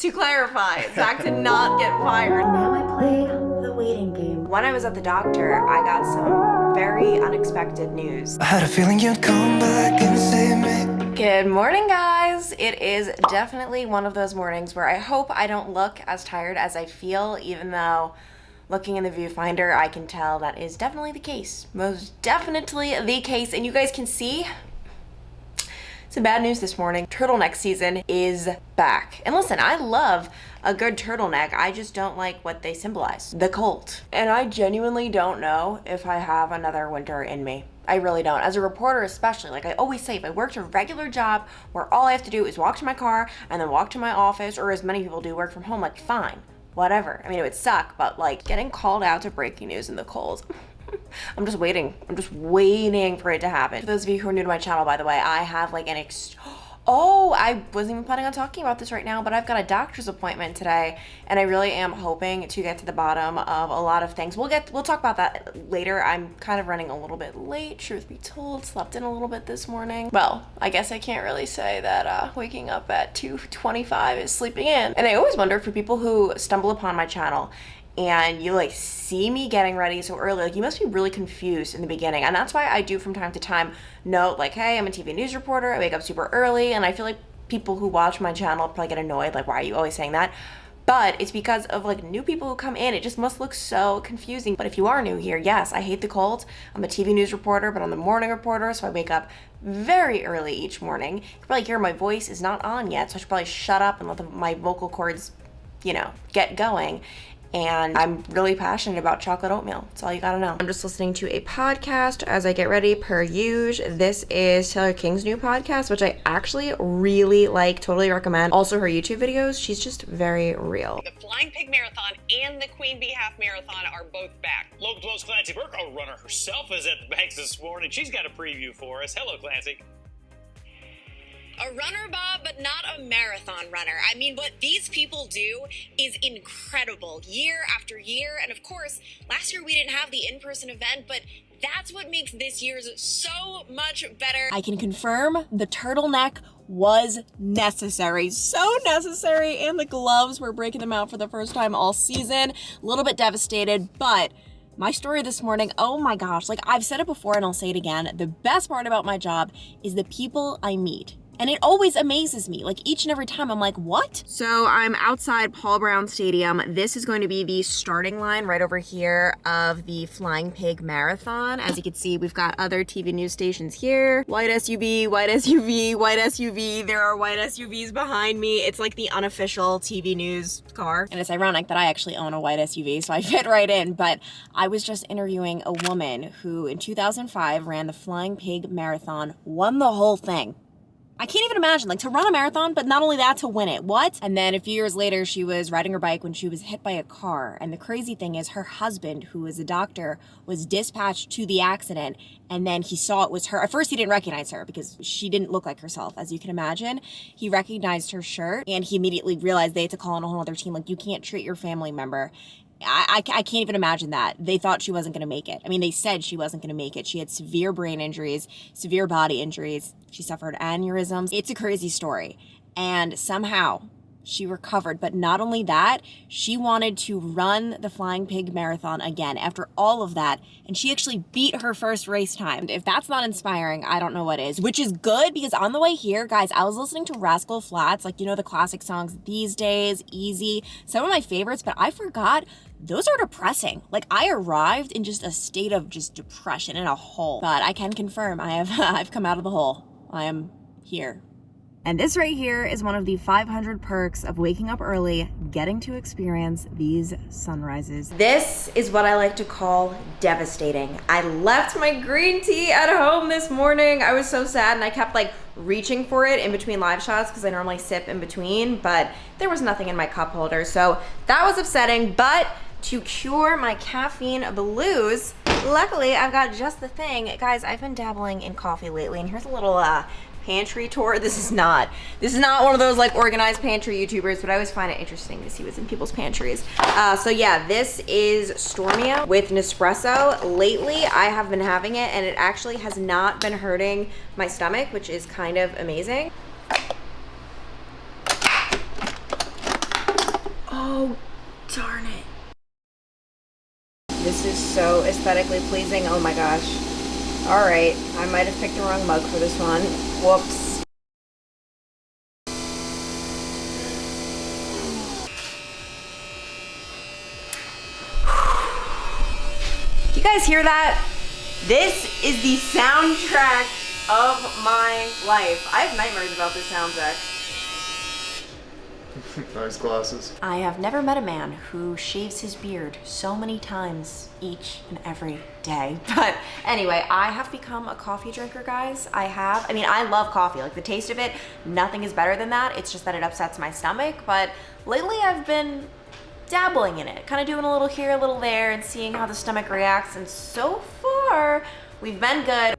To clarify, Zach did not get fired. Now I play the waiting game. When I was at the doctor, I got some very unexpected news. I had a feeling you'd come back and save me. Good morning, guys. It is definitely one of those mornings where I hope I don't look as tired as I feel, even though looking in the viewfinder, I can tell that is definitely the case. Most definitely the case. And you guys can see some bad news this morning. Turtleneck season is back. And listen, I love a good turtleneck. I just don't like what they symbolize. The cold. And I genuinely don't know if I have another winter in me. I really don't. As a reporter especially, like I always say, if I worked a regular job where all I have to do is walk to my car and then walk to my office, or as many people do, work from home, like fine, whatever. I mean, it would suck, but like getting called out to breaking news in the cold, I'm just waiting. I'm just waiting for it to happen. For those of you who are new to my channel, by the way, I have like oh, I wasn't even planning on talking about this right now, but I've got a doctor's appointment today, and I really am hoping to get to the bottom of a lot of things. We'll talk about that later. I'm kind of running a little bit late, truth be told. Slept in a little bit this morning. Well, I guess I can't really say that waking up at 2:25 is sleeping in. And I always wonder, for people who stumble upon my channel and you like see me getting ready so early, like you must be really confused in the beginning. And that's why I do from time to time note like, hey, I'm a TV news reporter, I wake up super early. And I feel like people who watch my channel probably get annoyed, like, why are you always saying that? But it's because of like new people who come in. It just must look so confusing. But if you are new here, yes, I hate the cold. I'm a TV news reporter, but I'm the morning reporter, so I wake up very early each morning. You can probably hear my voice is not on yet, so I should probably shut up and let my vocal cords, you know, get going. And I'm really passionate about chocolate oatmeal. That's all you gotta know. I'm just listening to a podcast as I get ready per usual. This is Taylor King's new podcast, which I actually really like, totally recommend. Also her YouTube videos, she's just very real. The Flying Pig Marathon and the Queen Bee Half Marathon are both back. Local 12's Clancy Burke, a runner herself, is at the banks this morning. She's got a preview for us. Hello, Clancy. A runner, Bob, but not a marathon runner. I mean, what these people do is incredible, year after year. And of course, last year we didn't have the in-person event, but that's what makes this year's so much better. I can confirm the turtleneck was necessary, so necessary, and the gloves, we're breaking them out for the first time all season. A little bit devastated, but my story this morning, oh my gosh, like I've said it before and I'll say it again, the best part about my job is the people I meet. And it always amazes me. Like each and every time I'm like, what? So I'm outside Paul Brown Stadium. This is going to be the starting line right over here of the Flying Pig Marathon. As you can see, we've got other TV news stations here. White SUV, white SUV, white SUV. There are white SUVs behind me. It's like the unofficial TV news car. And it's ironic that I actually own a white SUV, so I fit right in. But I was just interviewing a woman who in 2005 ran the Flying Pig Marathon, won the whole thing. I can't even imagine, like, to run a marathon, but not only that, to win it. What? And then a few years later, she was riding her bike when she was hit by a car. And the crazy thing is her husband, who is a doctor, was dispatched to the accident. And then he saw it was her. At first, he didn't recognize her because she didn't look like herself, as you can imagine. He recognized her shirt and he immediately realized they had to call in a whole other team. Like, you can't treat your family member. I can't even imagine that. They thought she wasn't going to make it. I mean, they said she wasn't going to make it. She had severe brain injuries, severe body injuries. She suffered aneurysms. It's a crazy story. And somehow she recovered. But not only that, she wanted to run the Flying Pig Marathon again after all of that. And she actually beat her first race time. If that's not inspiring, I don't know what is. Which is good, because on the way here, guys, I was listening to Rascal Flatts, like, you know, the classic songs These Days, Easy, some of my favorites, but I forgot those are depressing. Like, I arrived in just a state of just depression in a hole. But I can confirm I've come out of the hole. I am here. And this right here is one of the 500 perks of waking up early, getting to experience these sunrises. This is what I like to call devastating. I left my green tea at home this morning. I was so sad and I kept like reaching for it in between live shots because I normally sip in between, but there was nothing in my cup holder. So that was upsetting, but to cure my caffeine blues, luckily I've got just the thing. Guys, I've been dabbling in coffee lately, and here's a little pantry tour. This is not one of those like organized pantry YouTubers, but I always find it interesting to see what's in people's pantries. So yeah, this is Stormia with Nespresso. Lately, I have been having it, and it actually has not been hurting my stomach, which is kind of amazing. Oh, darn it. This is so aesthetically pleasing. Oh my gosh. All right, I might have picked the wrong mug for this one. Whoops. You guys hear that? This is the soundtrack of my life. I have nightmares about this soundtrack. Nice glasses. I have never met a man who shaves his beard so many times each and every day. But anyway, I have become a coffee drinker, guys. I mean, I love coffee. Like, the taste of it, nothing is better than that. It's just that it upsets my stomach. But lately I've been dabbling in it, kind of doing a little here, a little there, and seeing how the stomach reacts. And so far, we've been good.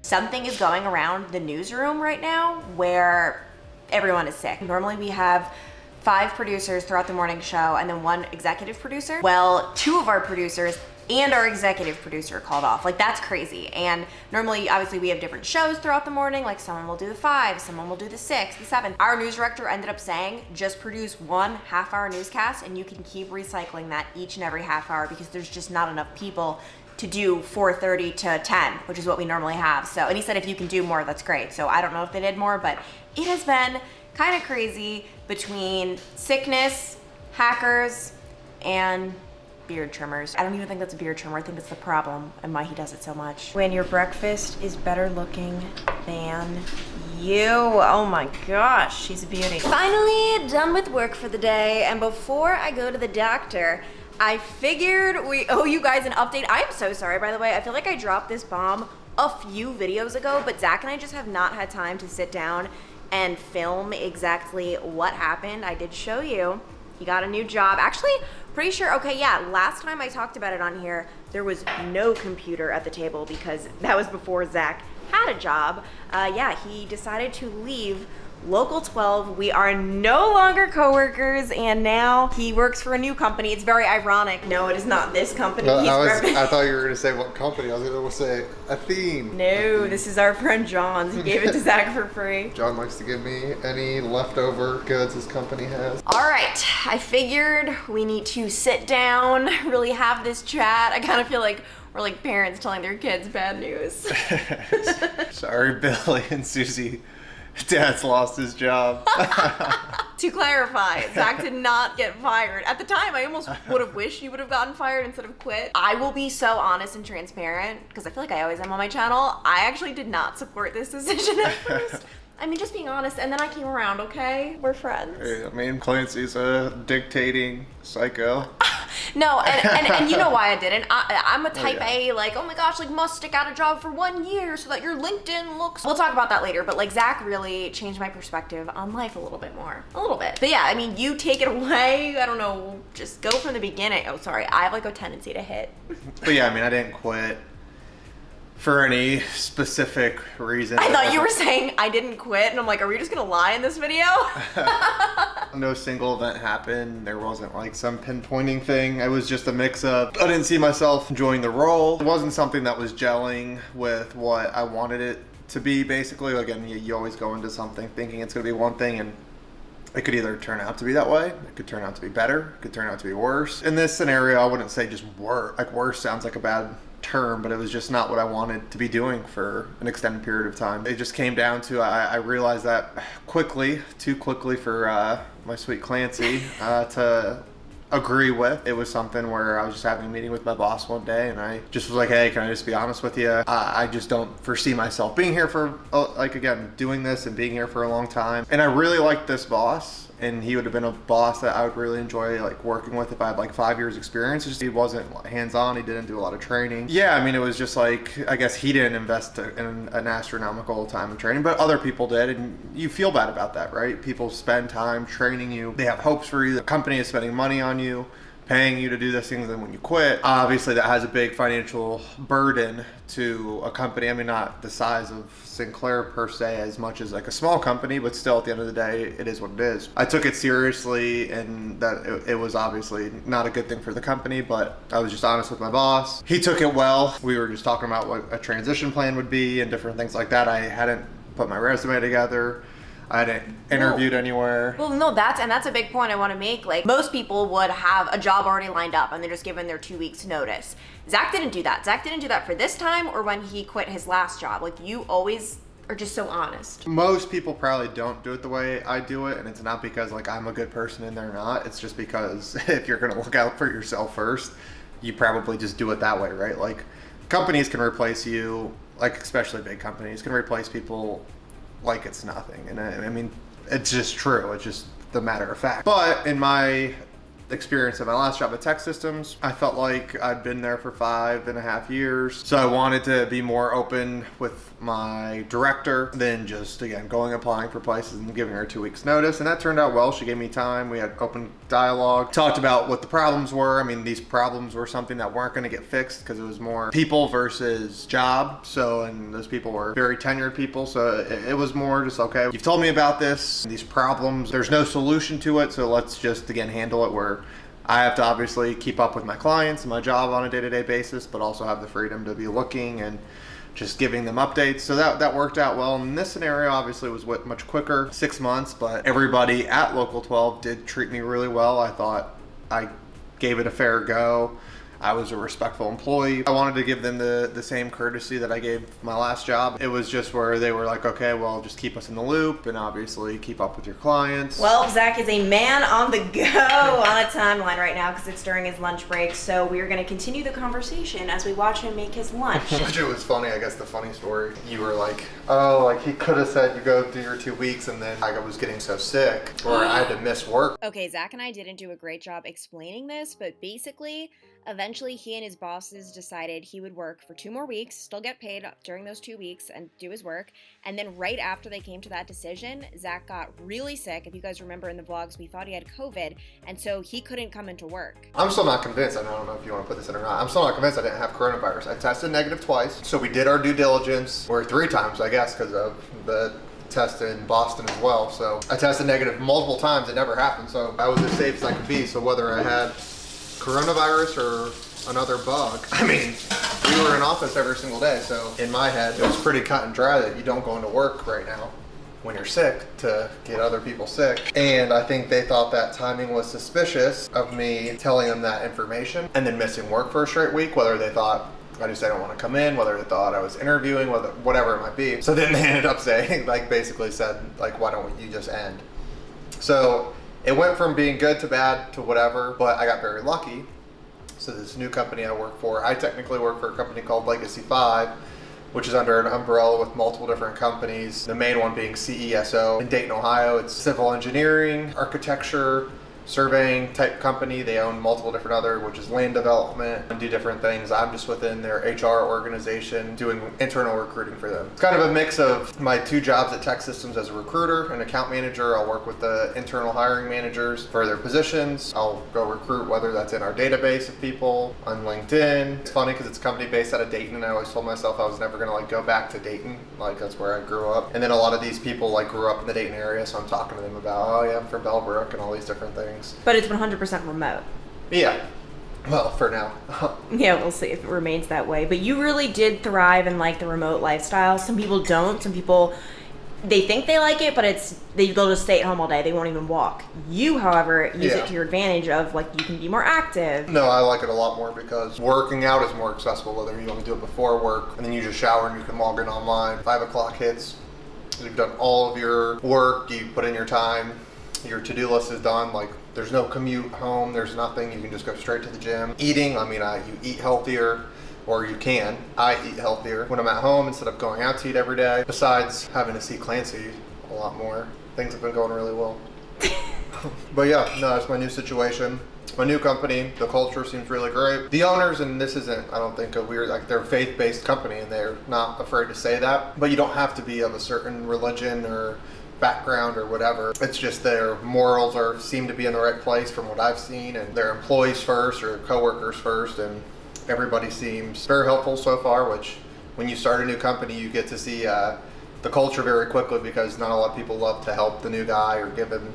Something is going around the newsroom right now where everyone is sick. Normally we have 5 producers throughout the morning show and then 1 executive producer. Well, 2 of our producers and our executive producer called off. Like, that's crazy. And normally, obviously, we have different shows throughout the morning. Like, someone will do the 5, someone will do the 6, the 7. Our news director ended up saying, just produce 1 half-hour newscast and you can keep recycling that each and every half hour because there's just not enough people to do 4:30 to 10, which is what we normally have. So, and he said if you can do more, that's great. So I don't know if they did more, but it has been kind of crazy between sickness, hackers, and beard trimmers. I don't even think that's a beard trimmer. I think that's the problem and why he does it so much. When your breakfast is better looking than you. Oh my gosh, she's a beauty. Finally done with work for the day, and before I go to the doctor, I figured we owe you guys an update. I'm so sorry, by the way. I feel like I dropped this bomb a few videos ago, but Zach and I just have not had time to sit down and film exactly what happened. I did show you. He got a new job. Actually, pretty sure, okay, yeah, last time I talked about it on here, there was no computer at the table because that was before Zach had a job. Yeah, he decided to leave Local 12. We are no longer coworkers, and now he works for a new company. It's very ironic. No, it is not this company. No, I thought you were going to say what company. I was going to say Athene. No, this is our friend John's. He gave it to Zach for free. John likes to give me any leftover goods his company has. All right, I figured we need to sit down, really have this chat. I kind of feel like we're like parents telling their kids bad news. Sorry, Billy and Susie. Dad's lost his job. To clarify, Zach did not get fired. At the time, I almost would have wished he would have gotten fired instead of quit. I will be so honest and transparent, because I feel like I always am on my channel. I actually did not support this decision at first. I mean, just being honest, and then I came around, okay? We're friends. Hey, I mean, Clancy's a dictating psycho. No, and you know why I didn't. I'm a type A, like, oh my gosh, like, must stick out a job for 1 year so that your LinkedIn looks... We'll talk about that later, but like, Zach really changed my perspective on life a little bit more. A little bit. But yeah, I mean, you take it away, I don't know, just go from the beginning. Oh, sorry, I have like a tendency to hit. But yeah, I mean, I didn't quit for any specific reason. I thought you were saying I didn't quit, and I'm like, are we just gonna lie in this video? No single event happened. There wasn't like some pinpointing thing. It was just a mix of, I didn't see myself enjoying the role. It wasn't something that was gelling with what I wanted it to be, basically. Again, you always go into something thinking it's gonna be one thing, and it could either turn out to be that way, it could turn out to be better, it could turn out to be worse. In this scenario, I wouldn't say just worse. Like, worse sounds like a bad term, but it was just not what I wanted to be doing for an extended period of time. It just came down to, I realized that quickly, too quickly for my sweet Clancy to agree with. It was something where I was just having a meeting with my boss one day, and I just was like, hey, can I just be honest with you? I just don't foresee myself being here for, like, again, doing this and being here for a long time. And I really liked this boss, and he would have been a boss that I would really enjoy like working with if I had like 5 years experience. Just, he wasn't hands-on, he didn't do a lot of training. Yeah, I mean, it was just like, I guess he didn't invest in an astronomical time of training, but other people did, and you feel bad about that, right? People spend time training you, they have hopes for you, the company is spending money on you, paying you to do these things, and when you quit, obviously that has a big financial burden to a company. I mean, not the size of Sinclair per se as much as like a small company, but still at the end of the day, it is what it is. I took it seriously, and that it was obviously not a good thing for the company, but I was just honest with my boss. He took it well. We were just talking about what a transition plan would be and different things like that. I hadn't put my resume together. I hadn't interviewed anywhere. Well, no, that's a big point I want to make. Like, most people would have a job already lined up and they're just given their 2 weeks notice. Zach didn't do that. Zach didn't do that for this time or when he quit his last job. Like, you always are just so honest. Most people probably don't do it the way I do it, and it's not because like I'm a good person and they're not. It's just because if you're gonna look out for yourself first, you probably just do it that way, right? Like, companies can replace you, like especially big companies can replace people like it's nothing. And I mean, it's just true. It's just the matter of fact. But in my experience at my last job at Tech Systems, I felt like I'd been there for 5.5 years. So I wanted to be more open with my director than just, again, going applying for places and giving her 2 weeks notice. And that turned out well. She gave me time. We had open dialogue, talked about what the problems were. I mean, these problems were something that weren't going to get fixed because it was more people versus job. So, and those people were very tenured people. So it was more just, okay, you've told me about this, these problems, there's no solution to it. So let's just, again, handle it where I have to obviously keep up with my clients and my job on a day-to-day basis, but also have the freedom to be looking and just giving them updates. So that worked out well. And this scenario obviously was much quicker, 6 months, but everybody at Local 12 did treat me really well. I thought I gave it a fair go. I was a respectful employee. I wanted to give them the same courtesy that I gave my last job. It was just where they were like, okay, well, just keep us in the loop and obviously keep up with your clients. Well, Zach is a man on the go on a timeline right now because it's during his lunch break. So we're going to continue the conversation as we watch him make his lunch. Which it was funny, I guess the funny story. You were like, oh, like he could have said you go do your 2 weeks and then I was getting so sick or I had to miss work. Okay, Zach and I didn't do a great job explaining this, but basically, eventually he and his bosses decided he would work for 2 more weeks, still get paid during those 2 weeks and do his work. And then right after they came to that decision, Zach got really sick. If you guys remember in the vlogs, we thought he had COVID, and so he couldn't come into work. I'm still not convinced, and I don't know if you want to put this in or not, I'm still not convinced I didn't have coronavirus. I tested negative twice, so we did our due diligence, or 3 times, I guess, because of the test in Boston as well. So I tested negative multiple times, it never happened, so I was as safe as I could be. So whether I had coronavirus or another bug, I mean, we were in office every single day, so in my head, it was pretty cut and dry that you don't go into work right now when you're sick to get other people sick. And I think they thought that timing was suspicious of me telling them that information and then missing work for a straight week, whether they thought I just didn't want to come in, whether they thought I was interviewing, whatever it might be. So then they ended up saying, like basically said, like, why don't you just end? So it went from being good to bad to whatever, but I got very lucky. So this new company I work for, I technically work for a company called Legacy 5, which is under an umbrella with multiple different companies. The main one being CESO in Dayton, Ohio. It's civil engineering, architecture, surveying type company. They own multiple different other, which is land development, and do different things. I'm just within their HR organization doing internal recruiting for them. It's kind of a mix of my 2 jobs at Tech Systems as a recruiter and account manager. I'll work with the internal hiring managers for their positions. I'll go recruit, whether that's in our database of people on LinkedIn. It's funny because it's a company based out of Dayton, and I always told myself I was never gonna like go back to Dayton. Like that's where I grew up. And then a lot of these people like grew up in the Dayton area, so I'm talking to them about, oh yeah, I'm from Bellbrook and all these different things. But it's 100% remote. Yeah. Well, for now. Yeah, we'll see if it remains that way. But you really did thrive in like the remote lifestyle. Some people don't. Some people, they think they like it, but they'll just stay at home all day. They won't even walk. You, however, use it to your advantage of like you can be more active. No, I like it a lot more because working out is more accessible, whether you want to do it before work and then you just shower and you can log in online. 5 o'clock hits, you've done all of your work, you put in your time, your to-do list is done. Like there's no commute home, there's nothing. You can just go straight to the gym. Eating, I mean, you eat healthier, or you can. I eat healthier when I'm at home instead of going out to eat every day. Besides having to see Clancy a lot more, things have been going really well. But yeah, no, that's my new situation. My new company, the culture seems really great. The owners, and this isn't, I don't think, a weird, like they're a faith-based company and they're not afraid to say that, but you don't have to be of a certain religion or background or whatever. It's just their morals seem to be in the right place from what I've seen, and their employees first or coworkers first, and everybody seems very helpful so far, which when you start a new company you get to see the culture very quickly because not a lot of people love to help the new guy or give him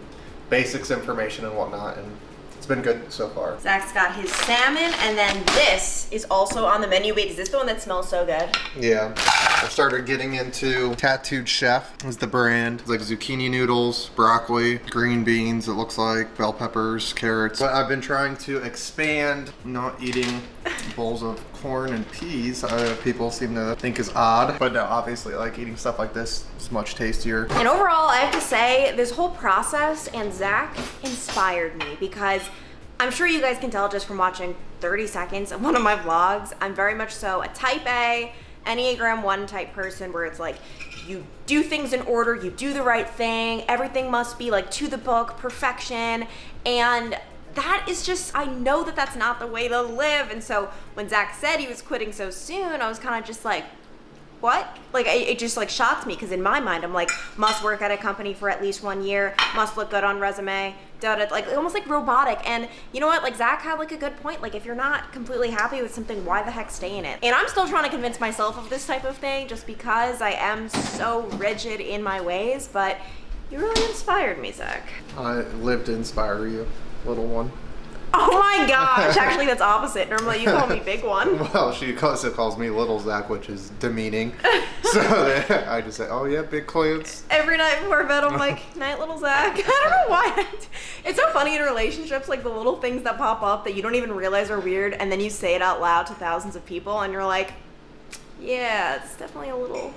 basics information and whatnot, and it's been good so far. Zach's got his salmon, and then this is also on the menu. Wait, is this the one that smells so good? Yeah. I started getting into Tattooed Chef is the brand. It's like zucchini noodles, broccoli, green beans, it looks like, bell peppers, carrots. But I've been trying to expand, not eating bowls of corn and peas. People seem to think is odd. But no, obviously, like eating stuff like this is much tastier. And overall, I have to say, this whole process and Zach inspired me because I'm sure you guys can tell just from watching 30 seconds of one of my vlogs, I'm very much so a type A, Enneagram 1 type person where it's like, you do things in order, you do the right thing, everything must be like to the book, perfection, and that is just, I know that that's not the way to live. And so when Zach said he was quitting so soon, I was kind of just like, what? Like, it just like shocked me because in my mind, I'm like, must work at a company for at least 1 year, must look good on resume, like almost like robotic. And you know what? Like Zach had like a good point. Like if you're not completely happy with something, why the heck stay in it? And I'm still trying to convince myself of this type of thing just because I am so rigid in my ways, but you really inspired me, Zach. I live to inspire you, little one. Oh my gosh, actually that's opposite. Normally you call me big one. Well, she also calls me Little Zach, which is demeaning. So I just say, oh yeah, big Clance. Every night before bed I'm like, night little Zach. I don't know why. It's so funny in relationships, like the little things that pop up that you don't even realize are weird and then you say it out loud to thousands of people and you're like, yeah, it's definitely a little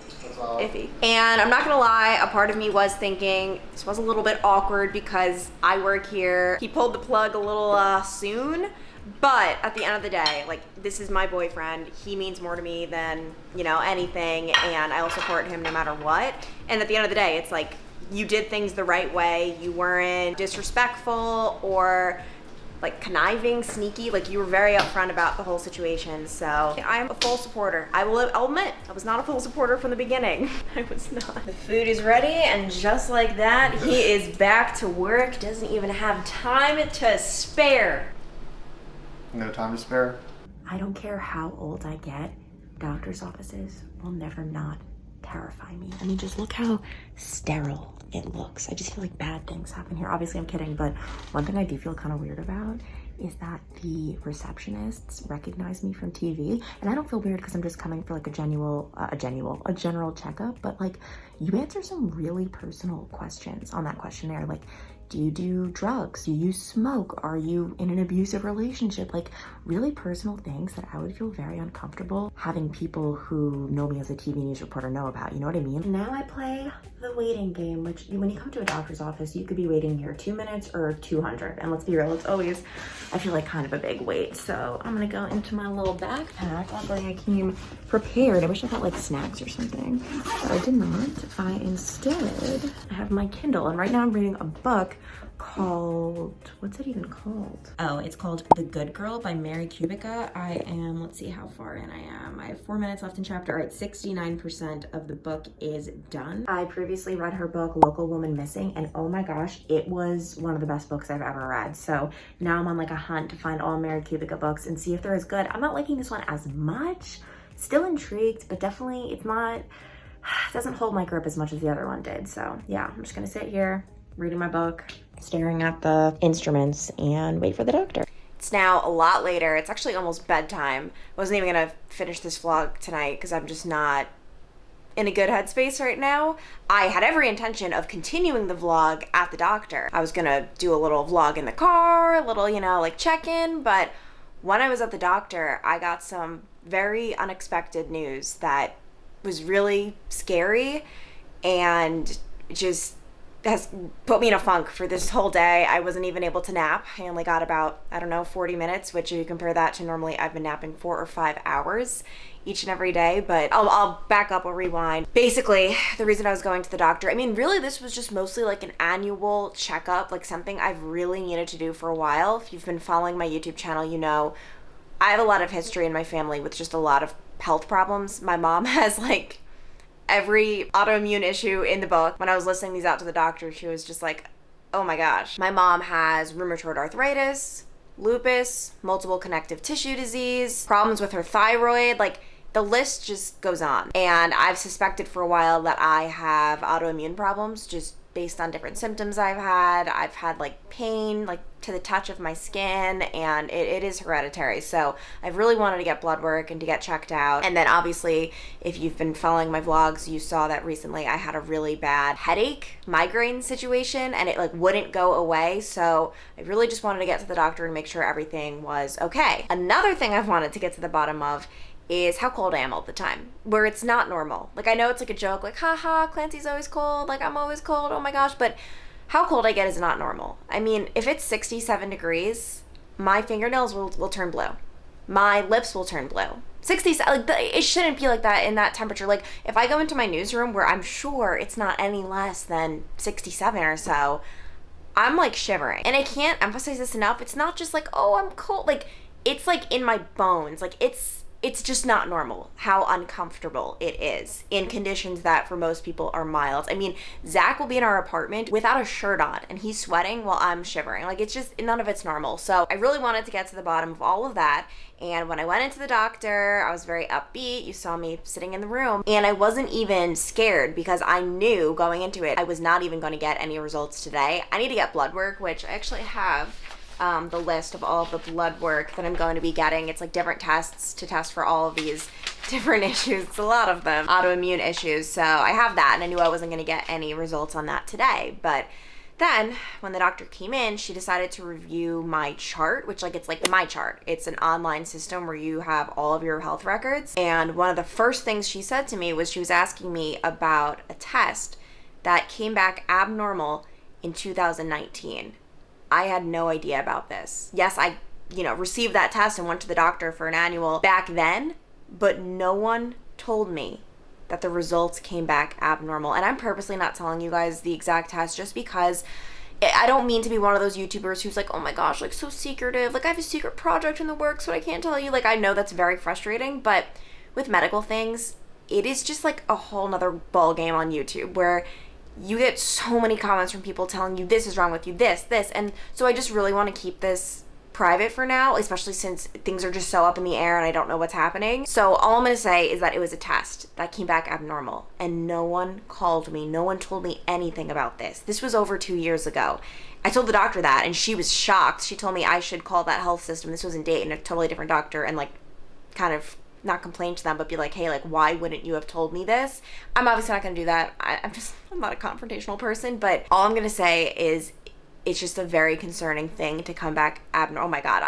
iffy. And I'm not gonna lie, a part of me was thinking this was a little bit awkward because I work here. He pulled the plug a little soon, but at the end of the day, like this is my boyfriend. He means more to me than, you know, anything, and I'll support him no matter what. And at the end of the day, it's like you did things the right way. You weren't disrespectful or like conniving, sneaky, like you were very upfront about the whole situation. So I'm a full supporter. I'll admit, I was not a full supporter from the beginning. I was not. The food is ready, and just like that, he is back to work. Doesn't even have time to spare. No time to spare. I don't care how old I get, doctor's offices will never not terrify me. I mean, just look how sterile it looks. I just feel like bad things happen here. Obviously, I'm kidding, but one thing I do feel kind of weird about is that the receptionists recognize me from TV, and I don't feel weird because I'm just coming for like a general checkup, but like you answer some really personal questions on that questionnaire, like do you do drugs? Do you smoke? Are you in an abusive relationship? Like really personal things that I would feel very uncomfortable having people who know me as a TV news reporter know about, you know what I mean? Now I play the waiting game, which when you come to a doctor's office, you could be waiting here 2 minutes or 200. And let's be real, it's always, I feel like kind of a big wait. So I'm gonna go into my little backpack. Luckily I came prepared. I wish I got like snacks or something, but I did not. I instead have my Kindle, and right now I'm reading a book called, what's it even called? Oh, it's called The Good Girl by Mary Kubica. I am, let's see how far in I am. I have 4 minutes left in chapter. All right, 69% of the book is done. I previously read her book, Local Woman Missing, and oh my gosh, it was one of the best books I've ever read. So now I'm on like a hunt to find all Mary Kubica books and see if they're as good. I'm not liking this one as much. Still intrigued, but definitely it's not, it doesn't hold my grip as much as the other one did. So yeah, I'm just gonna sit here, reading my book, staring at the instruments, and wait for the doctor. It's now a lot later. It's actually almost bedtime. I wasn't even gonna finish this vlog tonight because I'm just not in a good headspace right now. I had every intention of continuing the vlog at the doctor. I was gonna do a little vlog in the car, a little, you know, like check-in, but when I was at the doctor, I got some very unexpected news that was really scary and just has put me in a funk for this whole day. I wasn't even able to nap. I only got about, I don't know, 40 minutes, which if you compare that to normally I've been napping 4 or 5 hours each and every day. But I'll back up, I'll rewind. Basically, the reason I was going to the doctor, I mean, really this was just mostly like an annual checkup, like something I've really needed to do for a while. If you've been following my YouTube channel, you know I have a lot of history in my family with just a lot of health problems. My mom has like every autoimmune issue in the book. When I was listing these out to the doctor, she was just like, oh my gosh. My mom has rheumatoid arthritis, lupus, multiple connective tissue disease, problems with her thyroid, like the list just goes on. And I've suspected for a while that I have autoimmune problems just based on different symptoms I've had like pain, like to the touch of my skin, and it is hereditary. So I really wanted to get blood work and to get checked out. And then obviously, if you've been following my vlogs, you saw that recently I had a really bad headache, migraine situation, and it like wouldn't go away. So I really just wanted to get to the doctor and make sure everything was okay. Another thing I've wanted to get to the bottom of is how cold I am all the time, where it's not normal. Like, I know it's like a joke, like, haha, Clancy's always cold, like, I'm always cold, oh my gosh, but how cold I get is not normal. I mean, if it's 67 degrees, my fingernails will turn blue. My lips will turn blue. 60, like, it shouldn't be like that in that temperature. Like, if I go into my newsroom where I'm sure it's not any less than 67 or so, I'm like shivering. And I can't emphasize this enough. It's not just like, oh, I'm cold. Like, it's like in my bones. Like, it's just not normal how uncomfortable it is in conditions that for most people are mild. I mean, Zach will be in our apartment without a shirt on and he's sweating while I'm shivering. Like, it's just, none of it's normal. So I really wanted to get to the bottom of all of that. And when I went into the doctor, I was very upbeat. You saw me sitting in the room, and I wasn't even scared because I knew going into it, I was not even going to get any results today. I need to get blood work, which I actually have the list of all of the blood work that I'm going to be getting. It's like different tests to test for all of these different issues. It's a lot of them, autoimmune issues. So I have that, and I knew I wasn't going to get any results on that today. But then when the doctor came in, she decided to review my chart, which like, it's like my chart. It's an online system where you have all of your health records. And one of the first things she said to me was she was asking me about a test that came back abnormal in 2019. I had no idea about this. Yes, I, received that test and went to the doctor for an annual back then, but no one told me that the results came back abnormal. And I'm purposely not telling you guys the exact test just because I don't mean to be one of those YouTubers who's like, oh my gosh, like so secretive. Like, I have a secret project in the works, but I can't tell you. Like, I know that's very frustrating, but with medical things, it is just like a whole nother ball game on YouTube where you get so many comments from people telling you this is wrong with you, this, and so I just really want to keep this private for now, especially since things are just so up in the air and I don't know what's happening. So all I'm going to say is that it was a test that came back abnormal, and no one called me, no one told me anything about this. This was over 2 years ago. I told the doctor that, and she was shocked. She told me I should call that health system. This was in Dayton, a totally different doctor, and like kind of not complain to them, but be like, hey, like, why wouldn't you have told me this? I'm obviously not going to do that. I'm not a confrontational person, but all I'm going to say is it's just a very concerning thing to come back abnormal. Oh my God.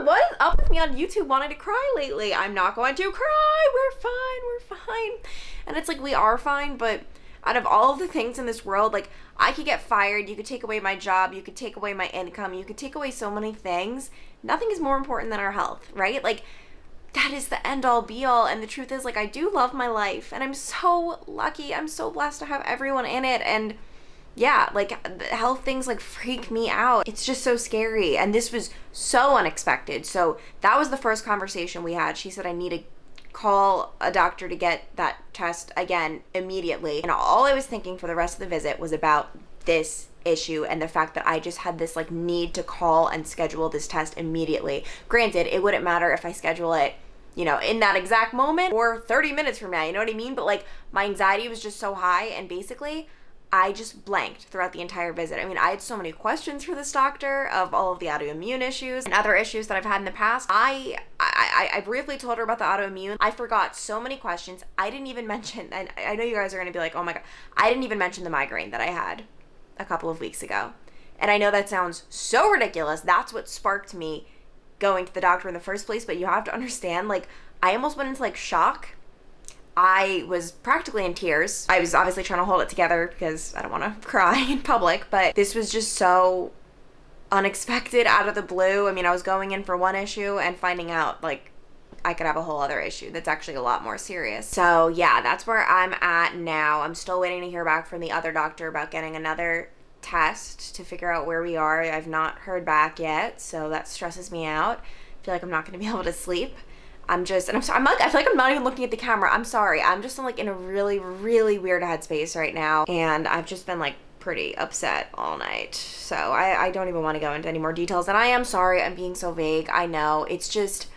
What is up with me on YouTube wanting to cry lately? I'm not going to cry. We're fine. And it's like, we are fine, but out of all of the things in this world, like, I could get fired, you could take away my job, you could take away my income, you could take away so many things. Nothing is more important than our health, right? Like, that is the end all be all. And the truth is, like, I do love my life and I'm so lucky. I'm so blessed to have everyone in it. And yeah, like, health things like freak me out. It's just so scary. And this was so unexpected. So that was the first conversation we had. She said I need to call a doctor to get that test again immediately. And all I was thinking for the rest of the visit was about this issue and the fact that I just had this like need to call and schedule this test immediately. Granted, it wouldn't matter if I schedule it, in that exact moment or 30 minutes from now, you know what I mean? But like, my anxiety was just so high, and basically I just blanked throughout the entire visit. I mean, I had so many questions for this doctor of all of the autoimmune issues and other issues that I've had in the past. I briefly told her about the autoimmune. I forgot so many questions. I didn't even mention, and I know you guys are going to be like, oh my God, I didn't even mention the migraine that I had a couple of weeks ago. And I know that sounds so ridiculous. That's what sparked me going to the doctor in the first place. But you have to understand, like, I almost went into like shock. I was practically in tears. I was obviously trying to hold it together because I don't want to cry in public, but this was just so unexpected, out of the blue. I mean, I was going in for one issue and finding out like I could have a whole other issue that's actually a lot more serious. So yeah, that's where I'm at now. I'm still waiting to hear back from the other doctor about getting another test to figure out where we are. I've not heard back yet, so that stresses me out. I feel like I'm not going to be able to sleep. I'm sorry, I feel like I'm not even looking at the camera. I'm sorry. I'm just like in a really, really weird headspace right now, and I've just been like pretty upset all night. So I don't even want to go into any more details, and I am sorry I'm being so vague. I know. It's just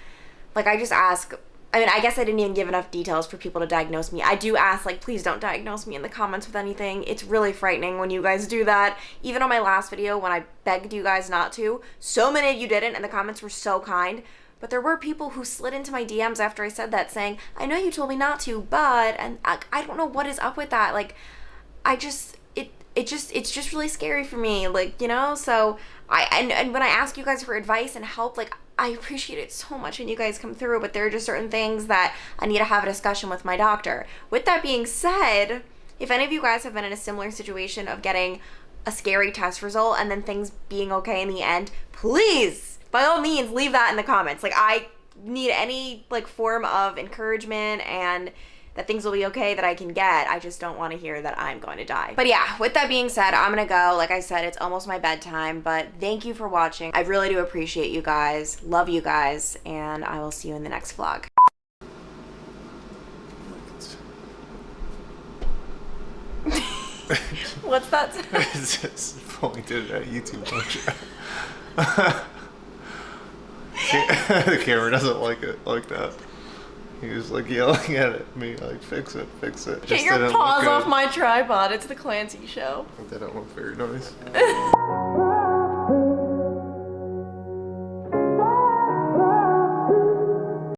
like, I just ask I mean, I guess I didn't even give enough details for people to diagnose me. I do ask, like, please don't diagnose me in the comments with anything. It's really frightening when you guys do that. Even on my last video, when I begged you guys not to, so many of you didn't, and the comments were so kind. But there were people who slid into my DMs after I said that saying, I know you told me not to, but, and I don't know what is up with that. Like, it's just really scary for me, like, you know? So, and when I ask you guys for advice and help, like, I appreciate it so much when you guys come through, but there are just certain things that I need to have a discussion with my doctor. With that being said, if any of you guys have been in a similar situation of getting a scary test result and then things being okay in the end, please, by all means, leave that in the comments. Like, I need any, like, form of encouragement and that things will be okay that I can get. I just don't want to hear that I'm going to die. But yeah, with that being said, I'm gonna go. Like I said, it's almost my bedtime, but thank you for watching. I really do appreciate you guys, love you guys, and I will see you in the next vlog. What's that? It's just pointed at YouTube. The camera doesn't like it like that. He was like yelling at me, like, fix it, fix it. Get your paws off my tripod. It's the Clancy Show. It didn't look very nice.